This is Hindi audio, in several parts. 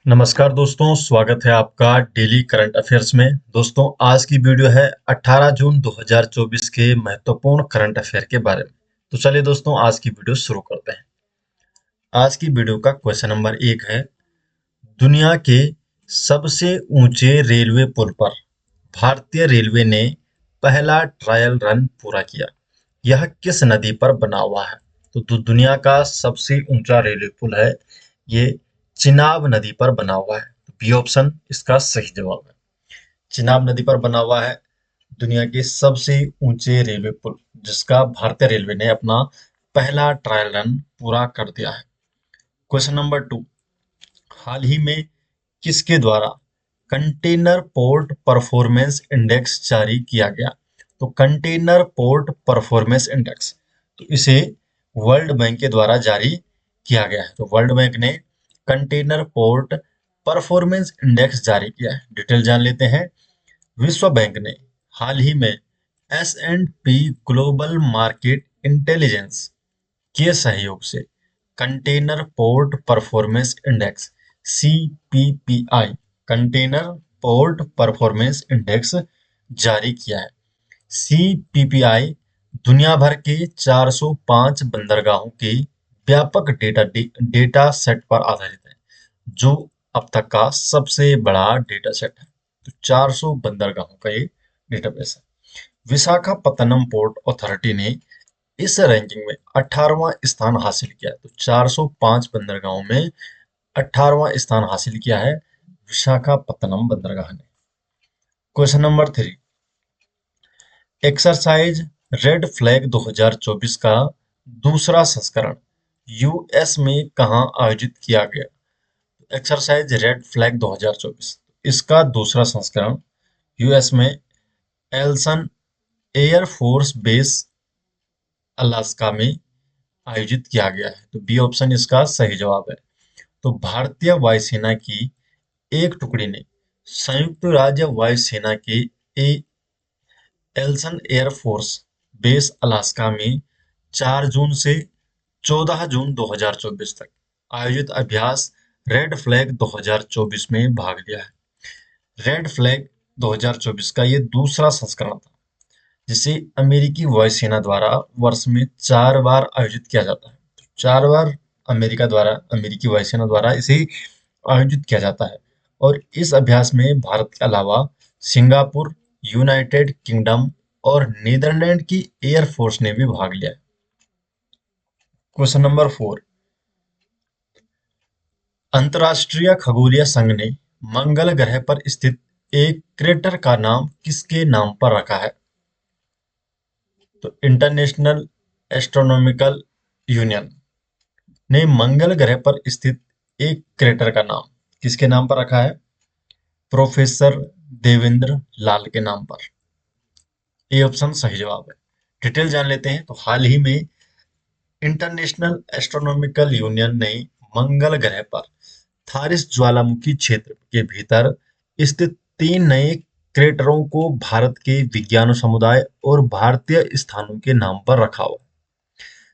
नमस्कार दोस्तों, स्वागत है आपका डेली करंट अफेयर्स में। दोस्तों, आज की वीडियो है 18 जून 2024 के महत्वपूर्ण करंट अफेयर के बारे में। तो चलिए दोस्तों, आज की वीडियो शुरू करते हैं। आज की वीडियो का क्वेश्चन नंबर 1 है, दुनिया के सबसे ऊंचे रेलवे पुल पर भारतीय रेलवे ने पहला ट्रायल रन पूरा किया। यह किस नदी पर बना हुआ है? तो दुनिया का सबसे ऊंचा रेलवे पुल है, ये चिनाब नदी पर बना हुआ है। बी ऑप्शन इसका सही जवाब है। चिनाब नदी पर बना हुआ है दुनिया के सबसे ऊंचे रेलवे पुल, जिसका भारतीय रेलवे ने अपना पहला ट्रायल रन पूरा कर दिया है। क्वेश्चन नंबर 2, हाल ही में किसके द्वारा कंटेनर पोर्ट परफॉर्मेंस इंडेक्स जारी किया गया? तो कंटेनर पोर्ट परफॉर्मेंस इंडेक्स, तो इसे वर्ल्ड बैंक के द्वारा जारी किया गया है। तो वर्ल्ड बैंक ने कंटेनर पोर्ट परफॉर्मेंस इंडेक्स जारी किया है। डिटेल जान लेते हैं। विश्व बैंक ने हाल ही में S&P ग्लोबल मार्केट इंटेलिजेंस के सहयोग से container port performance index CPPI container port performance index जारी किया है। CPPI दुनिया भर के 405 बंदरगाहों के व्यापक डेटा सेट पर आधारित है, जो अब तक का सबसे बड़ा डेटा सेट है। तो 400 बंदरगाहों का ये डेटाबेस है। विशाखापत्तनम पोर्ट अथॉरिटी ने इस रैंकिंग में 18वां स्थान हासिल किया है। तो 405 बंदरगाहों में 18वां स्थान हासिल किया है विशाखापत्तनम बंदरगाह ने। Question number 3, exercise red flag 2024 का दूसरा संस्करण यूएस में कहां आयोजित किया गया? एक्सरसाइज रेड फ्लैग 2024, इसका दूसरा संस्करण यूएस में एल्सन एयर फोर्स बेस अलास्का में आयोजित किया गया है। तो बी ऑप्शन इसका सही जवाब है। तो भारतीय वायुसेना की एक टुकड़ी ने संयुक्त राज्य वायुसेना के एल्सन एयर फोर्स बेस अलास्का में 4 जून से 14 जून 2024 तक आयोजित अभ्यास रेड फ्लैग 2024 में भाग लिया है। रेड फ्लैग 2024 का ये दूसरा संस्करण था, जिसे अमेरिकी वायुसेना द्वारा वर्ष में 4 बार आयोजित किया जाता है। तो 4 बार अमेरिकी वायुसेना द्वारा इसे आयोजित किया जाता है। और इस अभ्यास में भारत के अलावा सिंगापुर, यूनाइटेड किंगडम और नीदरलैंड की एयर फोर्स ने भी भाग लिया है। क्वेश्चन नंबर 4, अंतरराष्ट्रीय खगोलीय संघ ने मंगल ग्रह पर स्थित एक क्रेटर का नाम किसके नाम पर रखा है? तो इंटरनेशनल एस्ट्रोनॉमिकल यूनियन ने मंगल ग्रह पर स्थित एक क्रेटर का नाम किसके नाम पर रखा है? प्रोफेसर देवेंद्र लाल के नाम पर। ए ऑप्शन सही जवाब है। डिटेल जान लेते हैं। तो हाल ही में इंटरनेशनल एस्ट्रोनॉमिकल यूनियन ने मंगल ग्रह पर थारिस ज्वालामुखी क्षेत्र के भीतर स्थित 3 नए क्रेटरों को भारत के विज्ञान समुदाय और भारतीय स्थानों के नाम पर रखा हुआ।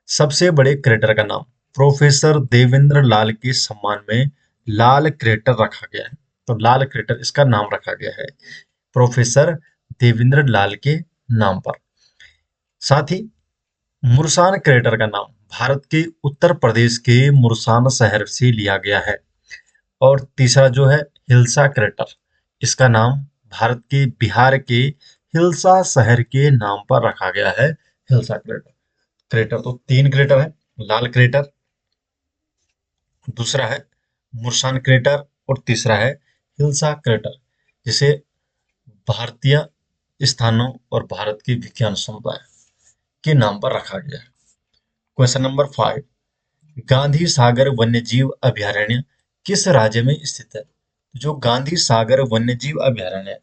सबसे बड़े क्रेटर का नाम प्रोफेसर देवेंद्र लाल के सम्मान में लाल क्रेटर रखा गया है। तो लाल क्रेटर इसका नाम रखा गया है प्रोफेसर देवेंद्र लाल के नाम पर। साथ ही मुरसान क्रेटर का नाम भारत के उत्तर प्रदेश के मुरसान शहर से लिया गया है। और तीसरा जो है हिल्सा क्रेटर, इसका नाम भारत के बिहार के हिल्सा शहर के नाम पर रखा गया है। हिल्सा क्रेटर क्रेटर तो 3 क्रेटर है, लाल क्रेटर, दूसरा है मुरसान क्रेटर और तीसरा है हिल्सा क्रेटर, जिसे भारतीय स्थानों और भारत के विज्ञान समुदाय के नाम पर रखा गया है। क्वेश्चन नंबर 5, गांधी सागर वन्यजीव अभयारण्य किस राज्य में स्थित है? जो गांधी सागर वन्यजीव अभयारण्य है,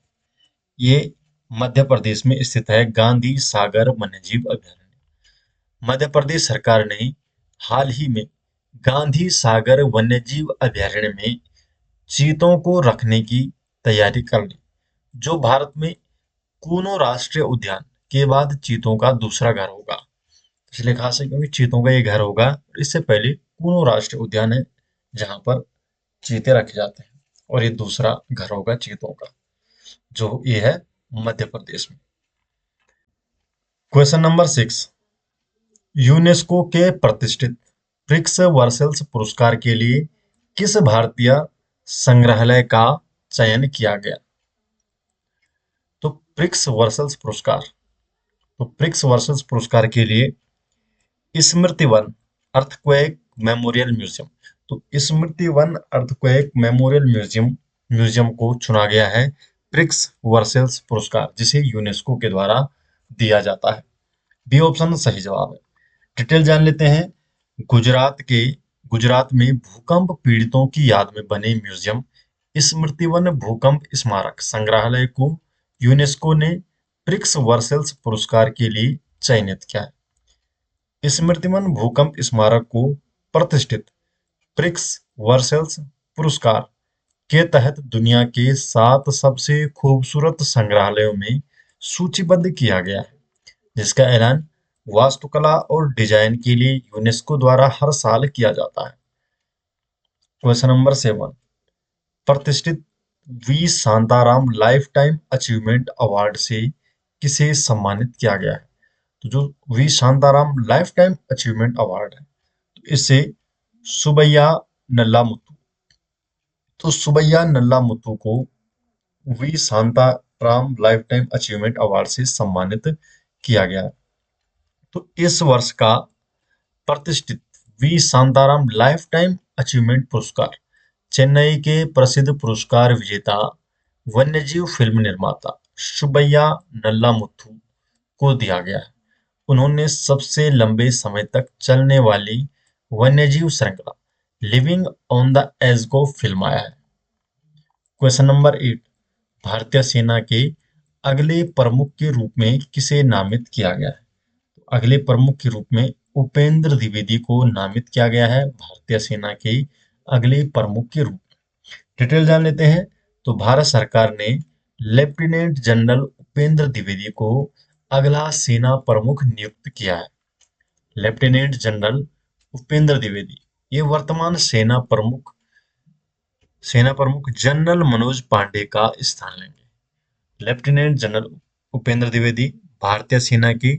ये मध्य प्रदेश में स्थित है। गांधी सागर वन्यजीव अभयारण्य मध्य प्रदेश सरकार ने हाल ही में गांधी सागर वन्यजीव अभयारण्य में चीतों को रखने की तैयारी कर ली, जो भारत में कूनो राष्ट्रीय उद्यान के बाद चीतों का दूसरा घर होगा। इसलिए खास है क्योंकि चीतों का ये घर होगा। इससे पहले कूनो राष्ट्रीय उद्यान है जहां पर चीते रखे जाते हैं। और ये दूसरा घर होगा चीतों का, जो ये है मध्य प्रदेश में। क्वेश्चन नंबर 6, यूनेस्को के प्रतिष्ठित प्रिक्स वर्सेल्स पुरस्कार के लिए किस भारतीय संग्रहालय का चयन किया गया? तो प्रिक्स वर्सेल्स पुरस्कार, तो प्रिक्स वर्सेल्स पुरस्कार के लिए स्मृति वन अर्थक्वेक मेमोरियल म्यूजियम, तो स्मृति वन अर्थक्वेक मेमोरियल म्यूजियम को चुना गया है प्रिक्स वर्सेल्स पुरस्कार, जिसे यूनेस्को के द्वारा दिया जाता है। बी ऑप्शन सही जवाब है। डिटेल जान लेते हैं। गुजरात में भूकंप पीड़ितों की याद में बने म्यूजियम स्मृति वन भूकंप स्मारक संग्रहालय को यूनेस्को ने प्रिक्स वर्सेल्स पुरस्कार के लिए चयनित किया है। स्मृतिवन भूकंप स्मारक को प्रतिष्ठित प्रिक्स वर्सेल्स पुरस्कार के तहत दुनिया के 7 सबसे खूबसूरत संग्रहालयों में सूचीबद्ध किया गया है, जिसका ऐलान वास्तुकला और डिजाइन के लिए यूनेस्को द्वारा हर साल किया जाता है। क्वेश्चन नंबर 7, प्रतिष्ठित V Shantaram lifetime achievement award से किसे सम्मानित किया गया है? तो जो V Shantaram lifetime achievement award है, तो इससे सुबैया नल्ला मुत्तू, तो सुबैया नल्ला मुत्तू को V Shantaram lifetime achievement award से सम्मानित किया गया है। तो इस वर्ष का प्रतिष्ठित V Shantaram lifetime achievement पुरस्कार चेन्नई के प्रसिद्ध पुरस्कार विजेता वन्यजीव फिल्म निर्माता सुब्बैया नल्ला मुथु को दिया गया है। उन्होंने सबसे लंबे समय तक चलने वाली वन्यजीव श्रृंखला लिविंग ऑन द एज को फिल्माया है। क्वेश्चन नंबर 8, भारतीय सेना के अगले प्रमुख के रूप में किसे नामित किया गया है? अगले प्रमुख के रूप में उपेंद्र द्विवेदी को नामित किया गया है भारतीय सेना के अगले प्रमुख के रूप में। डिटेल जान लेते हैं। तो भारत सरकार ने लेफ्टिनेंट जनरल उपेंद्र द्विवेदी को अगला सेना प्रमुख नियुक्त किया है। लेफ्टिनेंट जनरल उपेंद्र द्विवेदी ये वर्तमान सेना प्रमुख जनरल मनोज पांडे का स्थान लेंगे। लेफ्टिनेंट जनरल उपेंद्र द्विवेदी भारतीय सेना के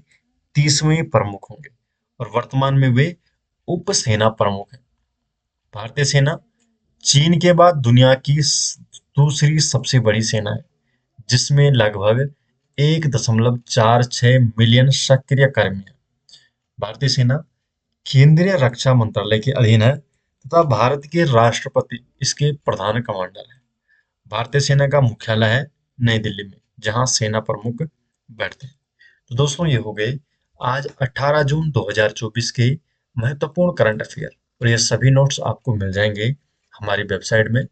30वें प्रमुख होंगे और वर्तमान में वे उप सेना प्रमुख हैं। भारतीय सेना चीन के बाद दुनिया की दूसरी सबसे बड़ी सेना है, जिसमें लगभग 1.46 मिलियन सक्रिय कर्मी हैं। भारतीय सेना केंद्रीय रक्षा मंत्रालय के अधीन है तथा भारत के राष्ट्रपति इसके प्रधान कमांडर हैं। भारतीय सेना का मुख्यालय है नई दिल्ली में, जहां सेना प्रमुख बैठते हैं। तो दोस्तों, ये हो गए आज 18 जून 2024 के महत्वपूर्ण करंट अफेयर, और ये सभी नोट्स आपको मिल जाएंगे हमारी वेबसाइट में,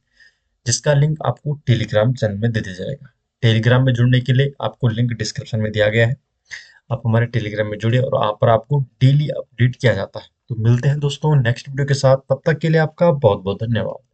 जिसका लिंक आपको टेलीग्राम चैनल में दे दिया जाएगा। टेलीग्राम में जुड़ने के लिए आपको लिंक डिस्क्रिप्शन में दिया गया है। आप हमारे टेलीग्राम में जुड़े और आप पर आपको डेली अपडेट किया जाता है। तो मिलते हैं दोस्तों नेक्स्ट वीडियो के साथ, तब तक के लिए आपका बहुत बहुत धन्यवाद।